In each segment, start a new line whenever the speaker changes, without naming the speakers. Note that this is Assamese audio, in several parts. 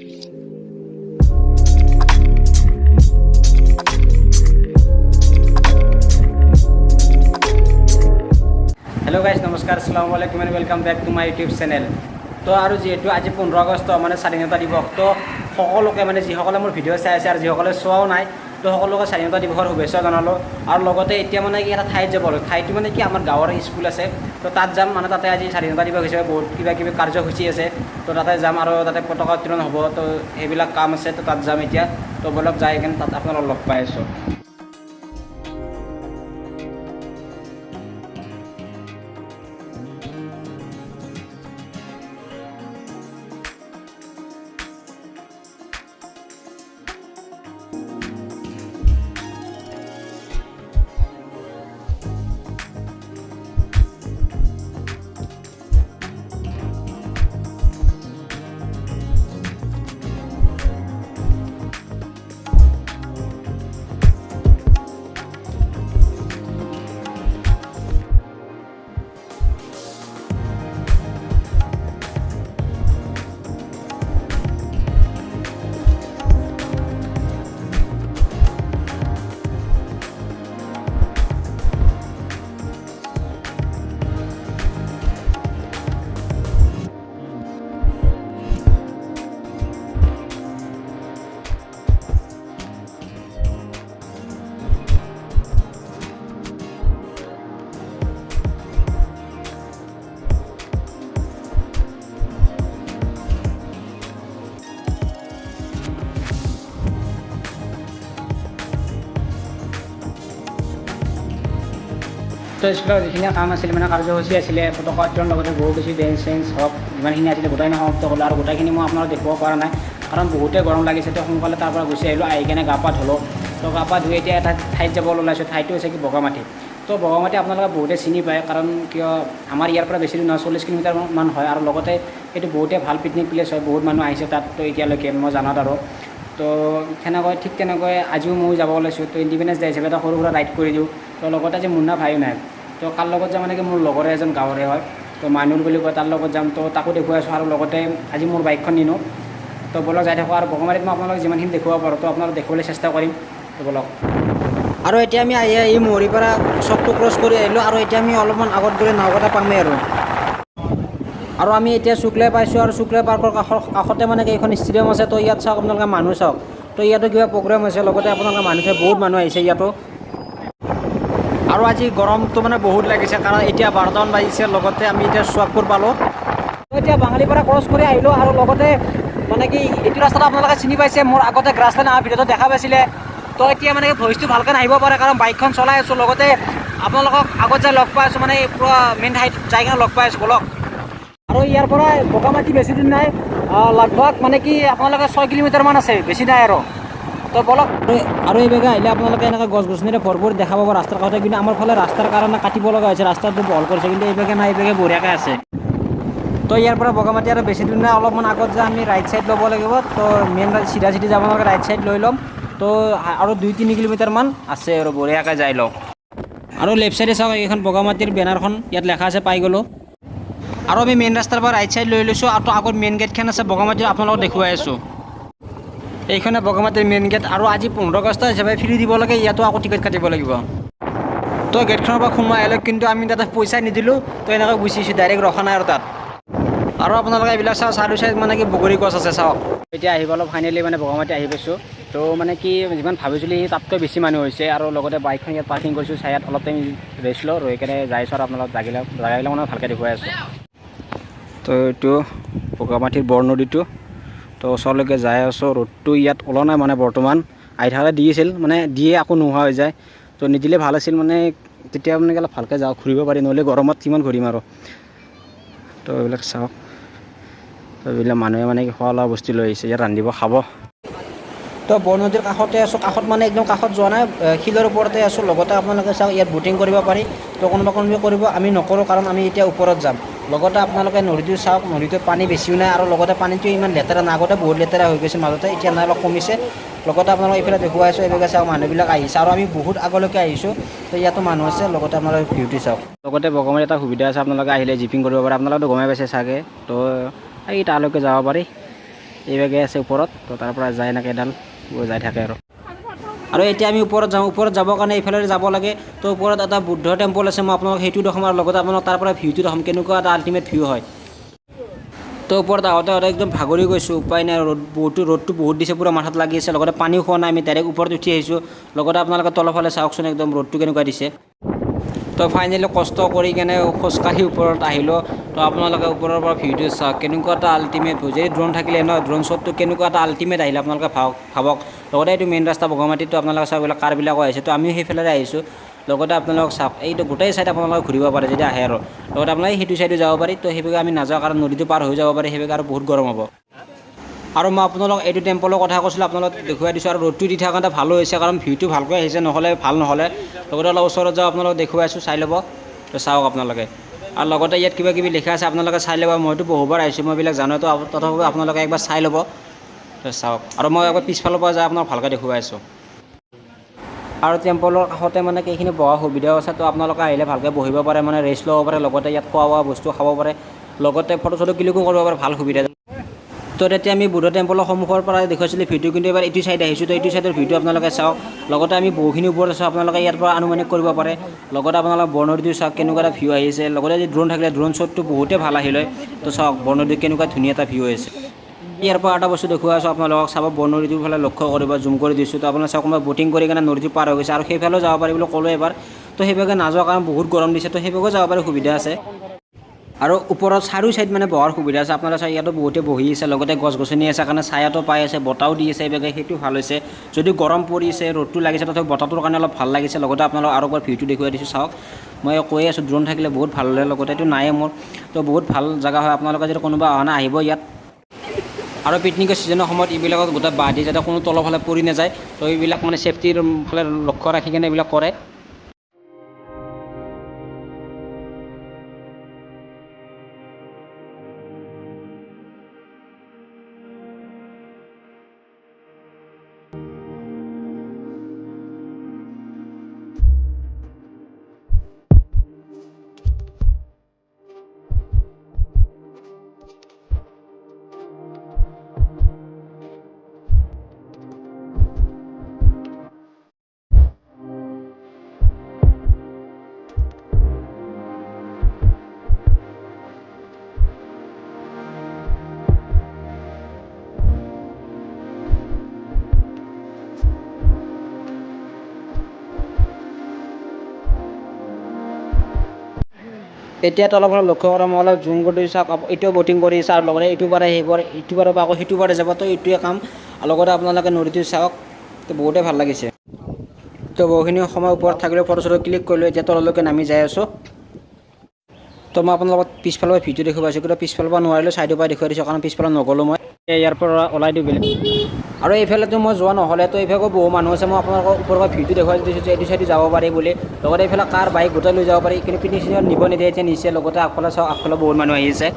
हेलो गाइस नमस्कार अस्सलाम वालेकुम and welcome back to my YouTube channel. तो और जीतु आज 15 আগষ্ট মানে স্বাধীনতা দিবস, তো সকলোকে মানে যিসকলে মোৰ ভিডিঅ' চাই আছে আৰু যিসকলে চোৱাও নাই তো সকলোকে স্বাধীনতা দিৱসৰ শুভেচ্ছা জনালোঁ। আৰু লগতে এতিয়া মানে কি এটা ঠাইত যাব, ঠাইটো মানে কি আমাৰ গাঁৱৰ স্কুল আছে, তো তাত যাম। মানে তাতে আজি স্বাধীনতা দিৱস হিচাপে বহুত কিবা কিবি কাৰ্যসূচী আছে, তো তাতে যাম আৰু তাতে পতাকা উত্তোলন হ'ব, তো সেইবিলাক কাম আছে, তো তাত যাম এতিয়া। তো বলক যাই কিনে তাত আপোনালোকক লগ পাই আছোঁ। তো স্কুলৰ যিখিনি কাম আছিলে মানে কাৰ্যসূচী আছিলে, পতাকা উত্তোলনৰ লগতে বহু বেছি ডেন্স চেঞ্চ হওক যিমানখিনি আছিলে গোটেইখিনি সমাপ্ত হ'ল। আৰু গোটেইখিনি মই আপোনালোকক দেখুৱাব পৰা নাই, কাৰণ বহুতেই গৰম লাগিছে। তো সোনকালে তাৰ পৰা গুচি আহিলোঁ, আহি কিনে গা পা ধুলোঁ। তো গা পা ধুই এতিয়া এটা ঠাইত যাব ওলাইছোঁ, ঠাইটো হৈছে কি বগামাটি। তো বগামাটি আপোনালোকে বহুতে চিনি পায়, কাৰণ কিয় আমাৰ ইয়াৰ পৰা বেছি দূৰ নহয়, 40 কিলোমিটাৰমান হয়। আৰু লগতে এইটো বহুতেই ভাল পিকনিক প্লেচ হয়, বহুত মানুহ আহিছে তাত। তো এতিয়ালৈকে মই জানাত আৰু তো ঠিক তেনেকৈ আজিও ময়ো যাব ওলাইছোঁ। তো ইণ্ডিপেণ্ডেঞ্চ ডে হিচাপে এটা সৰু সুৰা ৰাইড কৰি দিওঁ। তো লগতে আজি মুন্না ভাইও নাই, তো কাৰ লগত যাম মানে কি মোৰ লগৰে এজন গাঁৱৰে হয়, তো মাইনুৰ বুলি কয়, তাৰ লগত যাম। তো তাকো দেখুৱাই আছোঁ আৰু লগতে আজি মোৰ বাইকখন নিনো। তো বলক যাই থাকোঁ। আৰু বগামাটিত মই আপোনালোকক যিমানখিনি দেখুৱাব পাৰোঁ তো আপোনালোকক দেখুৱাবলৈ চেষ্টা কৰিম। তো বলক। আৰু এতিয়া আমি এই মহৰীৰ পৰা চকটো ক্ৰছ কৰি আহিলোঁ, আৰু এতিয়া আমি অলপমান আগত গ'লে নাওকটা পামেই আৰু আমি এতিয়া শুক্লাই পাইছোঁ। আৰু শুক্লাই পাৰ্কৰ কাষতে মানে এইখন ষ্টেডিয়াম আছে। তো ইয়াত চাওক আপোনালোকে মানুহ চাওক, তো ইয়াতো কিবা প্ৰগ্ৰেম হৈছে, লগতে আপোনালোকে মানুহ চাই বহুত মানুহ আহিছে ইয়াতো। আৰু আজি গৰমটো মানে বহুত লাগিছে, কাৰণ এতিয়া 12টামান বাজিছে। লগতে আমি এতিয়া চোৱাপুৰ পালোঁ, এতিয়া বাঙালীৰ পৰা ক্ৰছ কৰি আহিলোঁ। আৰু লগতে মানে কি এইটো ৰাস্তাটো আপোনালোকে চিনি পাইছে, মোৰ আগতে গ্ৰাছলেণ্ড অহা ভিডিঅ'টো দেখা পাইছিলে। তো এতিয়া মানে কি ভইচটো ভালকৈ নাহিব পাৰে, কাৰণ বাইকখন চলাই আছোঁ। লগতে আপোনালোকক আগত যাই লগ পাই আছোঁ, মানে পূৰা মেইন ঠাইত যাই কিনে লগ পাই আছোঁ। বলক। আৰু ইয়াৰ পৰা বগামাটি বেছি দিন নাই, লগভগ মানে কি আপোনালোকে 6 কিলোমিটাৰমান আছে, বেছি নাই আৰু। তো বলক। আৰু এইভাগে আহিলে আপোনালোকে এনেকৈ গছ গছনিৰে ভৰপূৰ দেখা পাব ৰাস্তাৰ কাষতে। কিন্তু আমাৰ ফালে ৰাস্তাৰ কাৰণে কাটিব লগা হৈছে, ৰাস্তাটো বহল কৰিছে, কিন্তু এইভাগে নাই, এইভাগে বঢ়িয়াকৈ আছে। তো ইয়াৰ পৰা বগামাটি আৰু বেছি দূৰ নাই, অলপমান আগত যে আমি ৰাইট চাইড ল'ব লাগিব। তো মেইন চিধা চিধি যাব নালাগে, ৰাইট চাইড লৈ ল'ম। তো আৰু 2-3 কিলোমিটাৰমান আছে আৰু বঢ়িয়াকৈ যাই লওঁ। আৰু লেফ্ট চাইডে চাওক, এইখন বগামাটিৰ বেনাৰখন, ইয়াত লেখা আছে পাই গ'লোঁ। আৰু আমি মেইন ৰাস্তাৰ পৰা ৰাইট চাইড লৈ লৈছোঁ, আৰু আগত মেইন গেটখন আছে বগামাটিৰ, আপোনালোকক দেখুৱাই আছোঁ। এইখনে বগামাটিৰ মেইন গেট। আৰু আজি 15 আগষ্ট হিচাপে ফ্ৰী দিব লাগে, ইয়াতো আকৌ টিকেট কাটিব লাগিব। তো গেটখনৰ পৰা সোমাই আহিলোঁ, কিন্তু আমি তাতে পইচা নিদিলোঁ, তো এনেকৈ গুচিছোঁ, ডাইৰেক্ট ৰখা নাই আৰু তাত। আৰু আপোনালোকে এইবিলাক চাওক, চাৰিও চাইড মানে কি বগৰী গছ আছে চাওক। এতিয়া আহি পালোঁ, ফাইনেলি মানে বগামাটি আহি পাইছোঁ। তো মানে কি যিমান ভাবিছিলোঁ তাতকৈ বেছি মানুহ হৈছে। আৰু লগতে বাইকখন ইয়াত পাৰ্কিং কৰিছোঁ, চাই ইয়াত অলপ টাইম ৰেষ্ট লওঁ, ৰৈ কেনে যাইছোঁ। আৰু আপোনালোক জাগাবিলাক মানে ভালকৈ দেখুৱাই আছোঁ। তো এইটো বগামাটিৰ বৰনদীটো, তো ওচৰলৈকে যাই আছোঁ। ৰ'দটো ইয়াত ওলোৱা নাই মানে বৰ্তমান, আহি থাকোঁতে দি আছিল, মানে দিয়ে আকৌ নোহোৱা হৈ যায়। তো নিদিলে ভাল আছিল, মানে তেতিয়া মানে অলপ ভালকৈ যাওঁ, ঘূৰিব পাৰি, নহ'লে গৰমত কিমান ঘূৰিম আৰু। তো এইবিলাক চাওক, তো এইবিলাক মানুহে মানে খোৱা লোৱা বস্তু লৈ আহিছে, ইয়াত ৰান্ধিব খাব। তো বৰনদীৰ কাষতে আছোঁ, কাষত মানে একদম কাষত যোৱা নাই, শিলৰ ওপৰতে আছোঁ। লগতে আপোনালোকে চাওক, ইয়াত ব'টিং কৰিব পাৰি। তো কোনোবাই কৰিব, আমি নকৰোঁ, কাৰণ আমি এতিয়া ওপৰত যাম। লগতে আপোনালোকে নদীটো চাওক, নদীটোত পানী বেছিও নাই, আৰু লগতে পানীটো ইমান লেতেৰা নাই, আগতে বহুত লেতেৰা হৈ গৈছে মাজতে, এতিয়া নাই, অলপ কমিছে। লগতে আপোনালোকক এইফালে দেখুৱাই আছোঁ, এইভাগে চাওক মানুহবিলাক আহিছে, আৰু আমি বহুত আগলৈকে আহিছোঁ। তো ইয়াতো মানুহ আছে, লগতে আপোনালোকে ভিউটো চাওক। লগতে বগামাটিত এটা সুবিধা আছে, আপোনালোকে আহিলে জিপিং কৰিব পাৰে, আপোনালোকেতো গমেই পাইছে চাগে। তো এই তালৈকে যাব পাৰি। এইভাগে আছে ওপৰত, তো তাৰ পৰা যায় এনেকৈ এডাল যাই থাকে আৰু এতিয়া আমি ওপৰত যাওঁ। ওপৰত যাবৰ কাৰণে এইফালে যাব লাগে। তো ওপৰত এটা বুদ্ধ টেম্পল আছে, মই আপোনালোক সেইটো দেখাম আৰু লগতে আপোনালোক তাৰ পৰা ভিউটো দেখাম, কেনেকুৱা এটা আল্টিমেট ভিউ হয়। তো ওপৰত আহোঁতে একদম ভাগৰি গৈছোঁ, উপায় নাই, ৰ'দটো বহুত দিছে, পূৰা মাথাত লাগি আছে, লগতে পানীও খোৱা নাই, আমি ডাইৰেক্ট ওপৰত উঠি আহিছোঁ। লগতে আপোনালোকে তলফালে চাওকচোন একদম ৰ'দটো কেনেকুৱা দিছে। তো ফাইনেলি কষ্ট কৰি কেনে খোজকাঢ়ি ওপৰত আহিলোঁ। তো আপোনালোকে ওপৰৰ পৰা ভিউটো চাওক, কেনেকুৱা এটা আল্টিমেট ভিউ। যদি ড্ৰোন থাকিলে ন, ড্ৰোন শ্বটটো কেনেকুৱা এটা আল্টিমেট আহিলে আপোনালোকে ভাবক। লগতে এইটো মেইন ৰাস্তা বগামাটিতো আপোনালোকে চাওক, এইবিলাক কাৰবিলাকো আহিছে, তো আমিও সেইফালে আহিছোঁ। লগতে আপোনালোক চাওক, এইটো গোটেই চাইড আপোনালোকে ঘূৰিব পাৰে যদি আহে আৰু। লগতে আপোনালোকে সেইটো চাইডো যাব পাৰি, তো সেইভাগে আমি নাযাওঁ কাৰণ নদীটো পাৰ হৈ যাব পাৰি, সেইভাগে আৰু বহুত গৰম হ'ব। আৰু মই আপোনালোক এইটো টেম্পলৰ কথা কৈছিলোঁ, আপোনালোক দেখুৱাই দিছোঁ। আৰু ৰ'দটো দি থাকোঁতে ভালো হৈছে কাৰণ ভিউটো ভালকৈ আহিছে, নহ'লে ভাল নহ'লে। লগতে অলপ ওচৰত যাওঁ, আপোনালোকক দেখুৱাইছোঁ, চাই ল'ব, তো চাওক আপোনালোকে। আৰু লগতে ইয়াত কিবা কিবি লিখা আছে, আপোনালোকে চাই ল'ব। মইতো বহুবাৰ আহিছোঁ, মই এইবিলাক জানো, তো তথাপিও আপোনালোকে একবাৰ চাই ল'ব, তো চাওক। আৰু মই একবাৰ পিছফালৰ পৰা যাই আপোনাক ভালকৈ দেখুৱাই আছোঁ। আৰু টেম্পলৰ কাষতে মানে এইখিনি বহা সুবিধাও আছে, তো আপোনালোকে আহিলে ভালকৈ বহিব পাৰে, মানে ৰেষ্ট ল'ব পাৰে। লগতে ইয়াত খোৱা বস্তু খাব পাৰে, লগতে ফটো চটো ক্লিকো কৰিব পাৰে, ভাল সুবিধা। তো তেতিয়া আমি বুদ্ধ টেম্পলৰ সন্মুখৰ পৰা দেখুৱাইছিলোঁ ভিডিঅ', কিন্তু এবাৰ এইটো চাইড আহিছোঁ, তো এইটো চাইডৰ ভিডিঅ' আপোনালোকে চাওক। লগতে আমি বহুখিনি ওপৰত আছোঁ, আপোনালোকে ইয়াৰ পৰা আনুমানিক কৰিব পাৰে। লগতে আপোনালোকে বৰনদীটো চাওক, কেনেকুৱা এটা ভিউ আহিছে। লগতে যদি ড্ৰোন থাকিলে ড্ৰোন শ্বটটো বহুতেই ভাল আহিলে। তো চাওক বৰনদীত কেনেকুৱা ধুনীয়া এটা ভিউ আহিছে। ইয়াৰ পৰা এটা বস্তু দেখুৱাই আছোঁ, আপোনালোকক চাব, বৰনদীটোৰ ফালে লক্ষ্য কৰিব, জুম কৰি দিছোঁ। তো আপোনালোকে চাওক, কোনোবাই ব'টিং কৰি কিনে নদীটো পাৰ হৈ গৈছে, আৰু সেইফালেও যাব পাৰি বুলি ক'লোঁ এবাৰ। তো সেইভাগে নাযোৱা কাৰণ বহুত গৰম দিছে, তো সেইভাগেও যাব পাৰি, সুবিধা আছে। আৰু ওপৰত চাৰিও চাইড মানে বহাৰ সুবিধা আছে, আপোনালোকে চাই ইয়াতো বহুতে বহি আছে, লগতে গছ গছনি আছে কাৰণে ছায়াটো পাই আছে, বতাহও দি আছে, এইভাগে সেইটো ভাল হৈছে। যদি গৰম পৰিছে, ৰ'দটো লাগিছে, তথাপি বতাহটোৰ কাৰণে অলপ ভাল লাগিছে। লগতে আপোনালোক আৰু একবাৰ ভিউটো দেখুৱাই দিছোঁ, চাওক। মই কৈ আছোঁ, ড্ৰোন থাকিলে বহুত ভাল হ'লে, লগতে এইটো নায়ে মোৰ, তো বহুত ভাল জেগা হয়। আপোনালোকে যদি কোনোবা অহা নাই, আহিব ইয়াত। আৰু পিকনিকৰ ছিজনৰ সময়ত এইবিলাকত গোটেই বাঁহ দি যাতে কোনো তলৰ ফালে পৰি নাযায়, তো এইবিলাক মানে ছেফটিৰ ফালে লক্ষ্য ৰাখি কেনে এইবিলাক কৰে। এতিয়া তলফালে লক্ষ্য কৰা, মই অলপ জুম কৰি চাওক, এইটোও ব'টিং কৰি আছে, আৰু লগতে ইটো পাৰে সেইবোৰ, ইটো পাৰৰ পৰা আকৌ সিটো পাৰে যাব, তো এইটোৱে কাম। আৰু লগতে আপোনালোকে নদীটো চাওক, তো বহুতেই ভাল লাগিছে। তো বহুখিনি সময় ওপৰত থাকিলেও ফটো চটো ক্লিক কৰিলোঁ, এতিয়া তললৈকে নামি যাই আছোঁ। তো মই আপোনালোকক পিছফালৰ পৰা ভিডিঅ' দেখুৱাই আছোঁ, কিন্তু পিছফালৰ পৰা নোৱাৰিলোঁ, ছাইডৰ পৰা দেখুৱাই দিছোঁ কাৰণ পিছফালে নগ'লোঁ মই। ইয়াৰ পৰা ওলাই দিওঁ বেলেগ। আৰু এইফালেতো মই যোৱা নহ'লে, তো এইফালেও বহু মানুহ আছে, মই আপোনালোকক ওপৰৰ পৰা ভিডিঅ' দেখুৱাই দিছোঁ যে এইটো চাইডে যাব পাৰি বুলি। লগতে এইফালে কাৰ বাইক গোটাই লৈ যাব পাৰি, কিন্তু পিকনিক চিজনত নিব নিদিয়ে, এতিয়া নিছে। লগতে আগফালে চাওক, আগফালে বহুত মানুহ আহি আছে।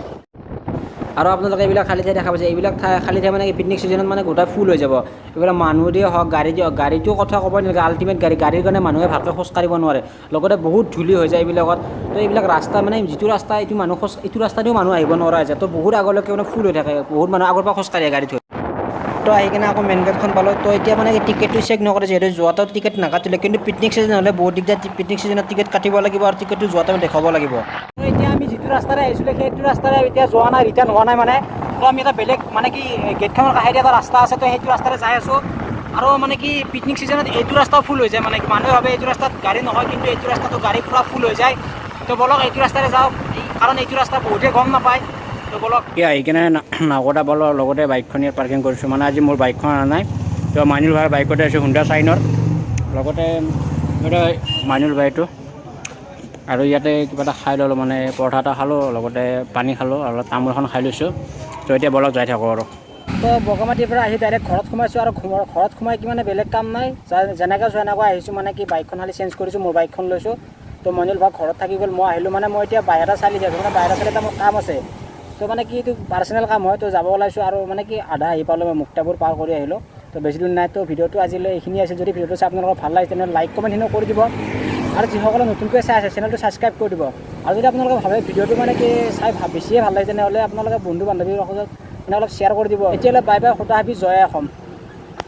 আৰু আপোনালোকে এইবিলাক খালী ঠাই দেখা পাইছে, এইবিলাক খালী ঠাই মানে পিকনিক চিজনত মানে গোটেই ফুল হৈ যাব। এইবিলাক মানুহ দিয়ে হওক, গাড়ীটোৰ কথা ক'বই নালাগে, আল্টিমেট গাড়ীৰ কাৰণে মানুহে ভালকৈ খোজ কাঢ়িব নোৱাৰে। লগতে বহুত ধূলি হৈ যায় এইবিলাকত। তো এইবিলাক ৰাস্তা মানে যিটো ৰাস্তা এইটো ৰাস্তা দিও মানুহ আহিব নোৱাৰা হৈছে, তো বহুত আগলৈকে মানে ফুল হৈ থাকে, বহুত মানুহ আগৰ পৰা খোজ কাঢ়ে গাড়ীত হৈ। তো আহি কিনে আকৌ মেইন গেটখন পালোঁ, তো এতিয়া মানে টিকেটটো চেক নকৰে, যিহেতু যোৱাটো টিকেট নাকাটিলে, কিন্তু পিকনিক চিজন হ'লে বহুত দিগদাৰ, পিকনিক চিজনত টিকেট কাটিব লাগিব আৰু টিকেটটো যোৱাটো দেখাব লাগিব। তো এতিয়া আমি যিটো ৰাস্তাৰে আহিছিলোঁ, সেইটো ৰাস্তাৰে এতিয়া যোৱা নাই, ৰিটাৰ্ণ হোৱা নাই মানে। তো আমি এটা বেলেগ মানে কি গেটখনৰ কাষেদি এটা ৰাস্তা আছে, তো সেইটো ৰাস্তাৰে যাই আছোঁ। আৰু মানে কি পিকনিক চিজনত এইটো ৰাস্তাও ফুল হৈ যায়, মানে কি মানুহে ভাবে এইটো ৰাস্তাত গাড়ী নহয়, কিন্তু এইটো ৰাস্তাটো গাড়ী পুৰা ফুল হৈ যায়। তো বলক এইটো ৰাস্তাৰে যাওক, কাৰণ এইটো ৰাস্তা বহুতে গম নাপায়। তো বলক আহি কিনে নাওকটা পালোঁ, আৰু লগতে বাইকখন ইয়াত পাৰ্কিং কৰিছোঁ, মানে আজি মোৰ বাইকখন অনা নাই। তো মাইনুল ভাইৰ বাইকতে আছোঁ, হুণ্ডা চাইনৰ। লগতে মাইনুল ভাইটো, আৰু ইয়াতে কিবা এটা খাই ল'লোঁ, মানে পৰঠা এটা খালোঁ, লগতে পানী খালোঁ, আৰু তামোল এখন খাই লৈছোঁ। তো এতিয়া বলক যাই থাকোঁ আৰু। তো বগামাটিৰ পৰা আহি ডাইৰেক্ট ঘৰত সোমাইছোঁ, আৰু ঘৰত সোমাই কি মানে বেলেগ কাম নাই, যেনেকৈ আছোঁ এনেকৈ আহিছোঁ, মানে কি বাইকখন খালি চেঞ্জ কৰিছোঁ, মোৰ বাইকখন লৈছোঁ। তো মাইনুল ভাই ঘৰত থাকি গ'ল, মই আহিলোঁ, মানে মই এতিয়া বাহিৰা চালি যাইছোঁ, মানে বাহিৰা চালি এটা মোৰ কাম আছে। তো মানে কি এইটো পাৰ্চনেল কাম হয়, তো যাব ওলাইছোঁ, আৰু মানে কি আধা আহি পালোঁ, মই মুক্তাপুৰ পাৰ কৰি আহিলোঁ। তো বেছি দিন নাই। তো ভিডিঅ'টো আজিলৈ এইখিনি আছিল, যদি ভিডিঅ'টো চাই আপোনালোকৰ ভাল লাগিছে তেনেহ'লে লাইক কমেণ্ট কৰি দিব, আৰু যিসকলে নতুনকৈ চাই আছে চেনেলটো ছাবস্ক্ৰাইব কৰি দিব। আৰু যদি আপোনালোকে ভাবে ভিডিঅ'টো মানে কি চাই বেছিয়ে ভাল লাগে, তেনেহ'লে আপোনালোকে বন্ধু বান্ধৱীৰ লগত মানে অলপ শ্বেয়াৰ কৰি দিব। এতিয়ালৈ বাই বাই, খুদা হাফিজ, জয় অসম।